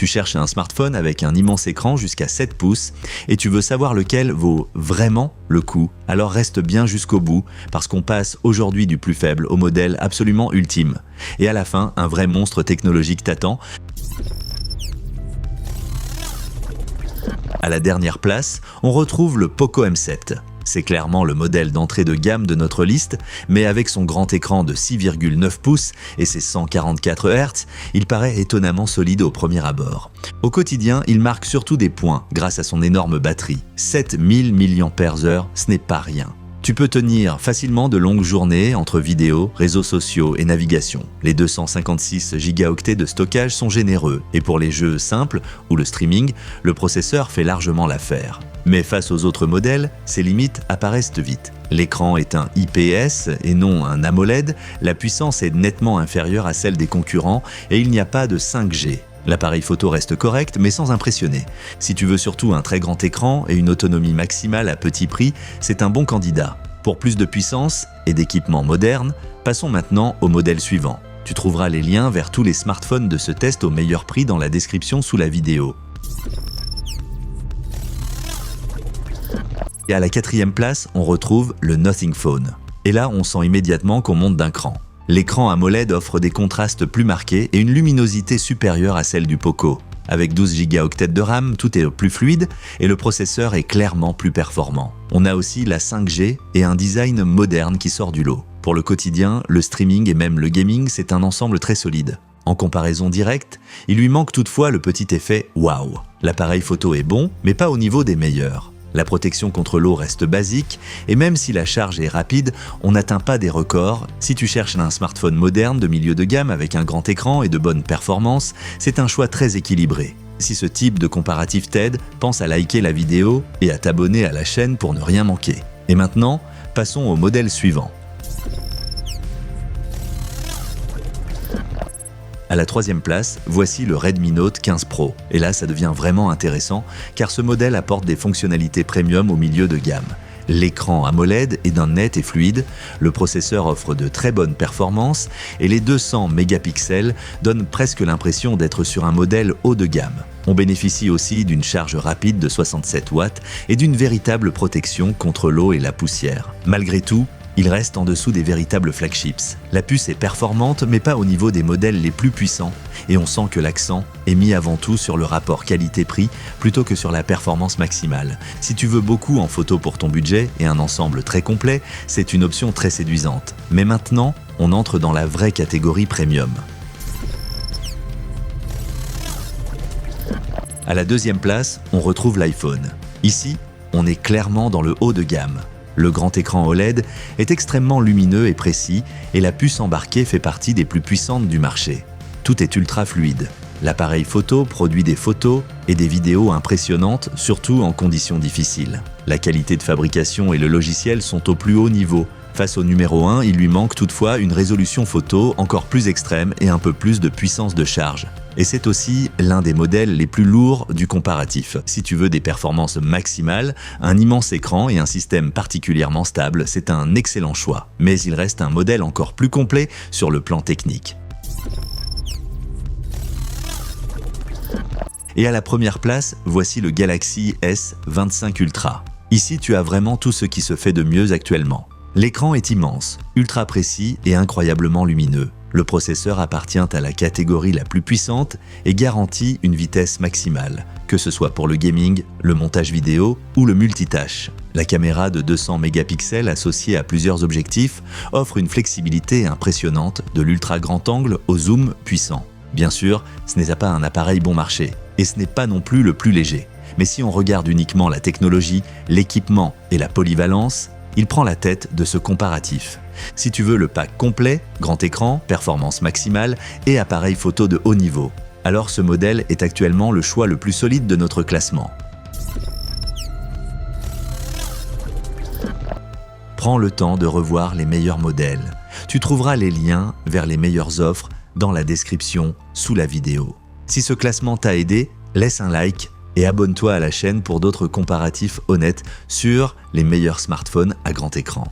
Tu cherches un smartphone avec un immense écran jusqu'à 7 pouces et tu veux savoir lequel vaut vraiment le coup. Alors reste bien jusqu'au bout parce qu'on passe aujourd'hui du plus faible au modèle absolument ultime. Et à la fin, un vrai monstre technologique t'attend. À la dernière place, on retrouve le Poco M7. C'est clairement le modèle d'entrée de gamme de notre liste, mais avec son grand écran de 6,9 pouces et ses 144 Hz, il paraît étonnamment solide au premier abord. Au quotidien, il marque surtout des points grâce à son énorme batterie. 7000 mAh, ce n'est pas rien. Tu peux tenir facilement de longues journées entre vidéos, réseaux sociaux et navigation. Les 256 Go de stockage sont généreux et pour les jeux simples ou le streaming, le processeur fait largement l'affaire. Mais face aux autres modèles, ses limites apparaissent vite. L'écran est un IPS et non un AMOLED, la puissance est nettement inférieure à celle des concurrents et il n'y a pas de 5G. L'appareil photo reste correct, mais sans impressionner. Si tu veux surtout un très grand écran et une autonomie maximale à petit prix, c'est un bon candidat. Pour plus de puissance et d'équipements modernes, passons maintenant au modèle suivant. Tu trouveras les liens vers tous les smartphones de ce test au meilleur prix dans la description sous la vidéo. Et à la 4e place, on retrouve le Nothing Phone. Et là, on sent immédiatement qu'on monte d'un cran. L'écran AMOLED offre des contrastes plus marqués et une luminosité supérieure à celle du Poco. Avec 12 Go de RAM, tout est plus fluide et le processeur est clairement plus performant. On a aussi la 5G et un design moderne qui sort du lot. Pour le quotidien, le streaming et même le gaming, c'est un ensemble très solide. En comparaison directe, il lui manque toutefois le petit effet « waouh ». L'appareil photo est bon, mais pas au niveau des meilleurs. La protection contre l'eau reste basique et même si la charge est rapide, on n'atteint pas des records. Si tu cherches un smartphone moderne de milieu de gamme avec un grand écran et de bonnes performances, c'est un choix très équilibré. Si ce type de comparatif t'aide, pense à liker la vidéo et à t'abonner à la chaîne pour ne rien manquer. Et maintenant, passons au modèle suivant. À la 3e place, voici le Redmi Note 15 Pro. Et là, ça devient vraiment intéressant car ce modèle apporte des fonctionnalités premium au milieu de gamme. L'écran AMOLED est d'un net et fluide, le processeur offre de très bonnes performances et les 200 mégapixels donnent presque l'impression d'être sur un modèle haut de gamme. On bénéficie aussi d'une charge rapide de 67 watts et d'une véritable protection contre l'eau et la poussière. Malgré tout, il reste en dessous des véritables flagships. La puce est performante mais pas au niveau des modèles les plus puissants et on sent que l'accent est mis avant tout sur le rapport qualité-prix plutôt que sur la performance maximale. Si tu veux beaucoup en photo pour ton budget et un ensemble très complet, c'est une option très séduisante. Mais maintenant, on entre dans la vraie catégorie premium. À la 2e place, on retrouve l'iPhone. Ici, on est clairement dans le haut de gamme. Le grand écran OLED est extrêmement lumineux et précis et la puce embarquée fait partie des plus puissantes du marché. Tout est ultra fluide. L'appareil photo produit des photos et des vidéos impressionnantes, surtout en conditions difficiles. La qualité de fabrication et le logiciel sont au plus haut niveau. Face au numéro 1, il lui manque toutefois une résolution photo encore plus extrême et un peu plus de puissance de charge. Et c'est aussi l'un des modèles les plus lourds du comparatif. Si tu veux des performances maximales, un immense écran et un système particulièrement stable, c'est un excellent choix. Mais il reste un modèle encore plus complet sur le plan technique. Et à la 1re place, voici le Galaxy S25 Ultra. Ici, tu as vraiment tout ce qui se fait de mieux actuellement. L'écran est immense, ultra précis et incroyablement lumineux. Le processeur appartient à la catégorie la plus puissante et garantit une vitesse maximale, que ce soit pour le gaming, le montage vidéo ou le multitâche. La caméra de 200 mégapixels associée à plusieurs objectifs offre une flexibilité impressionnante de l'ultra grand angle au zoom puissant. Bien sûr, ce n'est pas un appareil bon marché et ce n'est pas non plus le plus léger. Mais si on regarde uniquement la technologie, l'équipement et la polyvalence, il prend la tête de ce comparatif. Si tu veux le pack complet, grand écran, performance maximale et appareil photo de haut niveau, alors ce modèle est actuellement le choix le plus solide de notre classement. Prends le temps de revoir les meilleurs modèles. Tu trouveras les liens vers les meilleures offres dans la description sous la vidéo. Si ce classement t'a aidé, laisse un like et abonne-toi à la chaîne pour d'autres comparatifs honnêtes sur les meilleurs smartphones à grand écran.